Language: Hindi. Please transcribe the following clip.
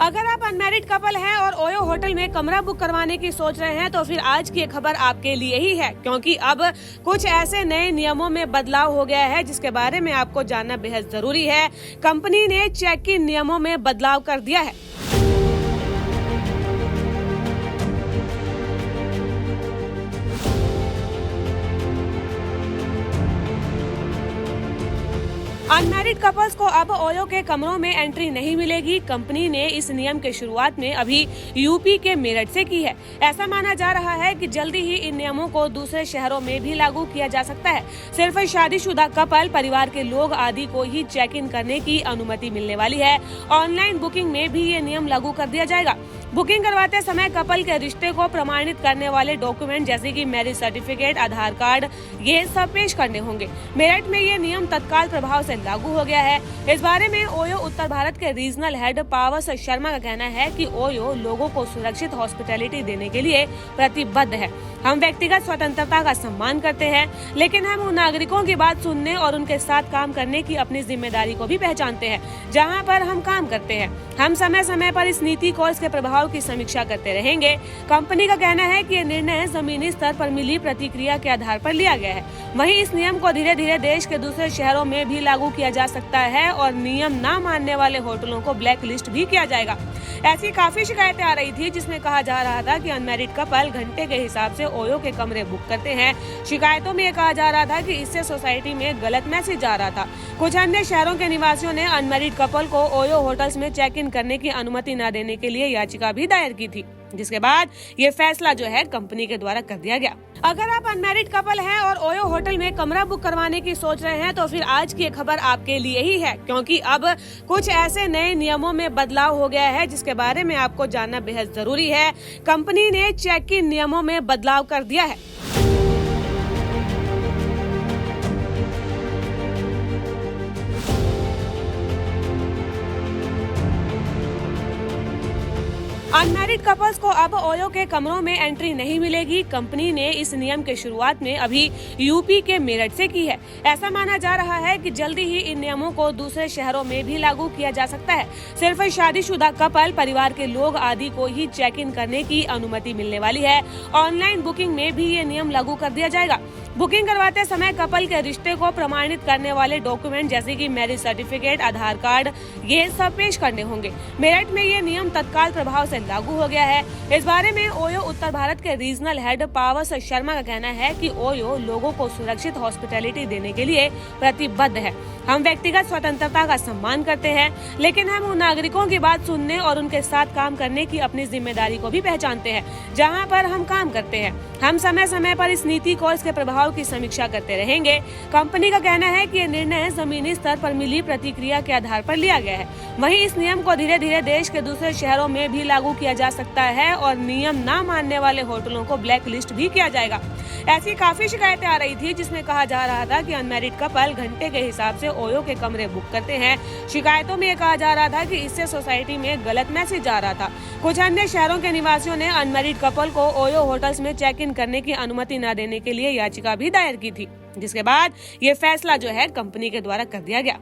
अगर आप अनमैरिड कपल हैं और ओयो होटल में कमरा बुक करवाने की सोच रहे हैं तो फिर आज की खबर आपके लिए ही है, क्योंकि अब कुछ ऐसे नए नियमों में बदलाव हो गया है जिसके बारे में आपको जानना बेहद जरूरी है। कंपनी ने चेक इन नियमों में बदलाव कर दिया है। अनमैरिड कपल्स को अब ओयो के कमरों में एंट्री नहीं मिलेगी। कंपनी ने इस नियम की शुरुआत में अभी यूपी के मेरठ से की है। ऐसा माना जा रहा है कि जल्दी ही इन नियमों को दूसरे शहरों में भी लागू किया जा सकता है। सिर्फ शादीशुदा कपल, परिवार के लोग आदि को ही चेक इन करने की अनुमति मिलने वाली है। ऑनलाइन बुकिंग में भी ये नियम लागू कर दिया जाएगा। बुकिंग करवाते समय कपल के रिश्ते को प्रमाणित करने वाले डॉक्यूमेंट जैसे कि मैरिज सर्टिफिकेट, आधार कार्ड, ये सब पेश करने होंगे। मेरठ में ये नियम तत्काल प्रभाव से लागू हो गया है। इस बारे में ओयो उत्तर भारत के रीजनल हेड पावस शर्मा का कहना है कि ओयो लोगों को सुरक्षित हॉस्पिटैलिटी देने के लिए प्रतिबद्ध है। हम व्यक्तिगत स्वतंत्रता का सम्मान करते हैं, लेकिन हम उन नागरिकों की बात सुनने और उनके साथ काम करने की अपनी जिम्मेदारी को भी पहचानते हैं जहां पर हम काम करते हैं। हम समय समय पर इस नीति को, इसके प्रभाव की समीक्षा करते रहेंगे। कंपनी का कहना है कि ये निर्णय जमीनी स्तर पर मिली प्रतिक्रिया के आधार पर लिया गया है। वहीं इस नियम को धीरे धीरे देश के दूसरे शहरों में भी लागू किया जा सकता है और नियम न मानने वाले होटलों को ब्लैक लिस्ट भी किया जाएगा। ऐसी काफी शिकायतें आ रही थी जिसमें कहा जा रहा था कि अनमैरिड कपल घंटे के हिसाब से ओयो के कमरे बुक करते हैं। शिकायतों में ये कहा जा रहा था कि इससे सोसाइटी में गलत मैसेज जा रहा था। कुछ अन्य शहरों के निवासियों ने अनमैरिड कपल को ओयो होटल्स में चेक इन करने की अनुमति न देने के लिए याचिका भी दायर की थी, जिसके बाद ये फैसला जो है कंपनी के द्वारा कर दिया गया। अगर आप अनमैरिड कपल हैं और ओयो होटल में कमरा बुक करवाने की सोच रहे हैं तो फिर आज की खबर आपके लिए ही है, क्योंकि अब कुछ ऐसे नए नियमों में बदलाव हो गया है जिसके बारे में आपको जानना बेहद जरूरी है। कंपनी ने चेक इन नियमों में बदलाव कर दिया है। अनमैरिड कपल्स को अब ओयो के कमरों में एंट्री नहीं मिलेगी। कंपनी ने इस नियम की शुरुआत में अभी यूपी के मेरठ से की है। ऐसा माना जा रहा है कि जल्दी ही इन नियमों को दूसरे शहरों में भी लागू किया जा सकता है। सिर्फ शादीशुदा कपल, परिवार के लोग आदि को ही चेक इन करने की अनुमति मिलने वाली है। ऑनलाइन बुकिंग में भी ये नियम लागू कर दिया जाएगा। बुकिंग करवाते समय कपल के रिश्ते को प्रमाणित करने वाले डॉक्यूमेंट जैसे कि मैरिज सर्टिफिकेट, आधार कार्ड, ये सब पेश करने होंगे। मेरठ में ये नियम तत्काल प्रभाव से लागू हो गया है। इस बारे में ओयो उत्तर भारत के रीजनल हेड पावस शर्मा का कहना है कि ओयो लोगों को सुरक्षित हॉस्पिटैलिटी देने के लिए प्रतिबद्ध है। हम व्यक्तिगत स्वतंत्रता का सम्मान करते हैं, लेकिन हम उन नागरिकों की बात सुनने और उनके साथ काम करने की अपनी जिम्मेदारी को भी पहचानते हैं जहां पर हम काम करते हैं। हम समय समय पर इस नीति को, इसके प्रभाव की समीक्षा करते रहेंगे। कंपनी का कहना है कि ये निर्णय जमीनी स्तर पर मिली प्रतिक्रिया के आधार पर लिया गया है। वहीं इस नियम को धीरे धीरे देश के दूसरे शहरों में भी लागू किया जा सकता है और नियम न मानने वाले होटलों को ब्लैक लिस्ट भी किया जाएगा। ऐसी काफी शिकायतें आ रही थी जिसमें कहा जा रहा था कि अनमैरिड कपल घंटे के हिसाब से ओयो के कमरे बुक करते हैं। शिकायतों में ये कहा जा रहा था कि इससे सोसाइटी में गलत मैसेज जा रहा था। कुछ अन्य शहरों के निवासियों ने अनमैरिड कपल को ओयो होटल्स में चेक इन करने की अनुमति न देने के लिए याचिका भी दायर की थी, जिसके बाद ये फैसला जो है कंपनी के द्वारा कर दिया गया।